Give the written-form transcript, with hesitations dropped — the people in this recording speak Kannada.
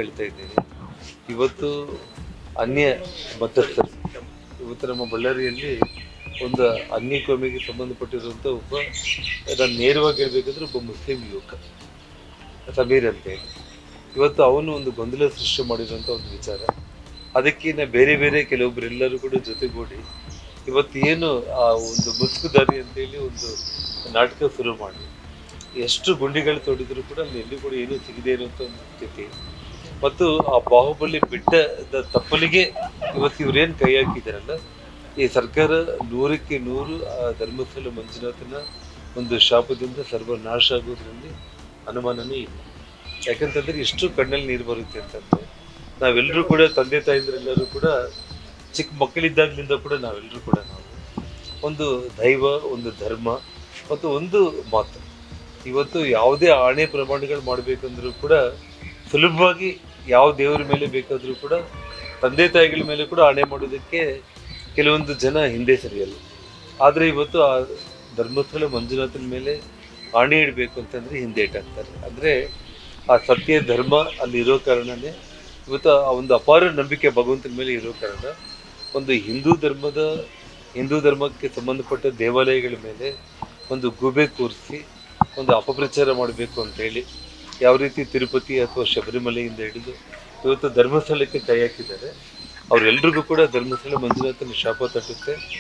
ಹೇಳ್ತಾ ಇದ್ದೀನಿ. ಇವತ್ತು ಅನ್ಯ ಮತಸ್ಥರು ಇವತ್ತು ನಮ್ಮ ಬಳ್ಳಾರಿಯಲ್ಲಿ ಒಂದು ಅನ್ಯ ಕೋಮಿಗೆ ಸಂಬಂಧಪಟ್ಟಿರುವಂಥ ಒಬ್ಬ, ನಾನು ನೇರವಾಗಿ ಹೇಳ್ಬೇಕಂದ್ರೆ ಒಬ್ಬ ಮುಸ್ಲಿಂ ಯುವಕ ಸಮೀರ್ ಅಂತ ಹೇಳಿ, ಇವತ್ತು ಅವನು ಒಂದು ಗೊಂದಲ ಸೃಷ್ಟಿ ಮಾಡಿರುವಂಥ ಒಂದು ವಿಚಾರ. ಅದಕ್ಕಿಂತ ಬೇರೆ ಬೇರೆ ಕೆಲವೊಬ್ಬರೆಲ್ಲರೂ ಕೂಡ ಜೊತೆಗೂಡಿ ಇವತ್ತು ಏನು ಆ ಒಂದು ಮುಸ್ಕುದಾರಿ ಅಂತೇಳಿ ಒಂದು ನಾಟಕ ಶುರು ಮಾಡಿ ಎಷ್ಟು ಗುಂಡಿಗಳು ತೋಡಿದ್ರು ಕೂಡ ಅಲ್ಲಿ ಎಲ್ಲಿ ಕೂಡ ಏನೂ ಸಿಗದೇ ಇರುವಂಥ ಒಂದು ಸ್ಥಿತಿ. ಮತ್ತು ಆ ಬಾಹುಬಲಿ ಬಿಟ್ಟದ ತಪ್ಪಲಿಗೆ ಇವತ್ತು ಇವ್ರೇನು ಕೈ ಹಾಕಿದಾರಲ್ಲ, ಈ ಸರ್ಕಾರ 100ಕ್ಕೆ 100 ಆ ಧರ್ಮಸ್ಥಳ ಮಂಜುನಾಥನ ಒಂದು ಶಾಪದಿಂದ ಸರ್ವನಾಶ ಆಗೋದ್ರಲ್ಲಿ ಅನುಮಾನನೇ ಇಲ್ಲ. ಯಾಕಂತಂದ್ರೆ ಇಷ್ಟು ಕಣ್ಣಲ್ಲಿ ನೀರು ಬರುತ್ತೆ ಅಂತಂದ್ರೆ, ನಾವೆಲ್ಲರೂ ಕೂಡ ತಂದೆ ತಾಯಿಂದ್ರೆಲ್ಲರೂ ಕೂಡ ಚಿಕ್ಕ ಮಕ್ಕಳಿದ್ದಾಗಲಿಂದ ಕೂಡ ನಾವೆಲ್ಲರೂ ಕೂಡ ನಾವು ಒಂದು ದೈವ, ಒಂದು ಧರ್ಮ ಮತ್ತು ಒಂದು ಮಾತು. ಇವತ್ತು ಯಾವುದೇ ಆಣೆ ಪ್ರಮಾಣಗಳು ಮಾಡಬೇಕಂದ್ರೂ ಕೂಡ ಸುಲಭವಾಗಿ ಯಾವ ದೇವರ ಮೇಲೆ ಬೇಕಾದರೂ ಕೂಡ ತಂದೆ ತಾಯಿಗಳ ಮೇಲೆ ಕೂಡ ಆಣೆ ಮಾಡೋದಕ್ಕೆ ಕೆಲವೊಂದು ಜನ ಹಿಂದೆ ಸರಿಯಲ್ಲ. ಆದರೆ ಇವತ್ತು ಆ ಧರ್ಮಸ್ಥಳ ಮಂಜುನಾಥನ ಮೇಲೆ ಆಣೆ ಇಡಬೇಕು ಅಂತಂದರೆ ಹಿಂದೆ ಇಟ್ಟಾಗ್ತಾರೆ. ಅಂದರೆ ಆ ಸತ್ಯ ಧರ್ಮ ಅಲ್ಲಿ ಇರೋ ಕಾರಣನೇ ಇವತ್ತು ಆ ಒಂದು ಅಪಾರ ನಂಬಿಕೆ ಭಗವಂತನ ಮೇಲೆ ಇರೋ ಕಾರಣ ಒಂದು ಹಿಂದೂ ಧರ್ಮಕ್ಕೆ ಸಂಬಂಧಪಟ್ಟ ದೇವಾಲಯಗಳ ಮೇಲೆ ಒಂದು ಗೂಬೆ ಕೂರಿಸಿ ಒಂದು ಅಪಪ್ರಚಾರ ಮಾಡಬೇಕು ಅಂತೇಳಿ ಯಾವ ರೀತಿ ತಿರುಪತಿ ಅಥವಾ ಶಬರಿಮಲೆಯಿಂದ ಹಿಡಿದು ಇವತ್ತು ಧರ್ಮಸ್ಥಳಕ್ಕೆ ಕೈ ಹಾಕಿದ್ದಾರೆ. ಅವರೆಲ್ರಿಗೂ ಕೂಡ ಧರ್ಮಸ್ಥಳ ಮಂಜುನಾಥನ ಶಾಪ ತಟ್ಟುತ್ತೆ.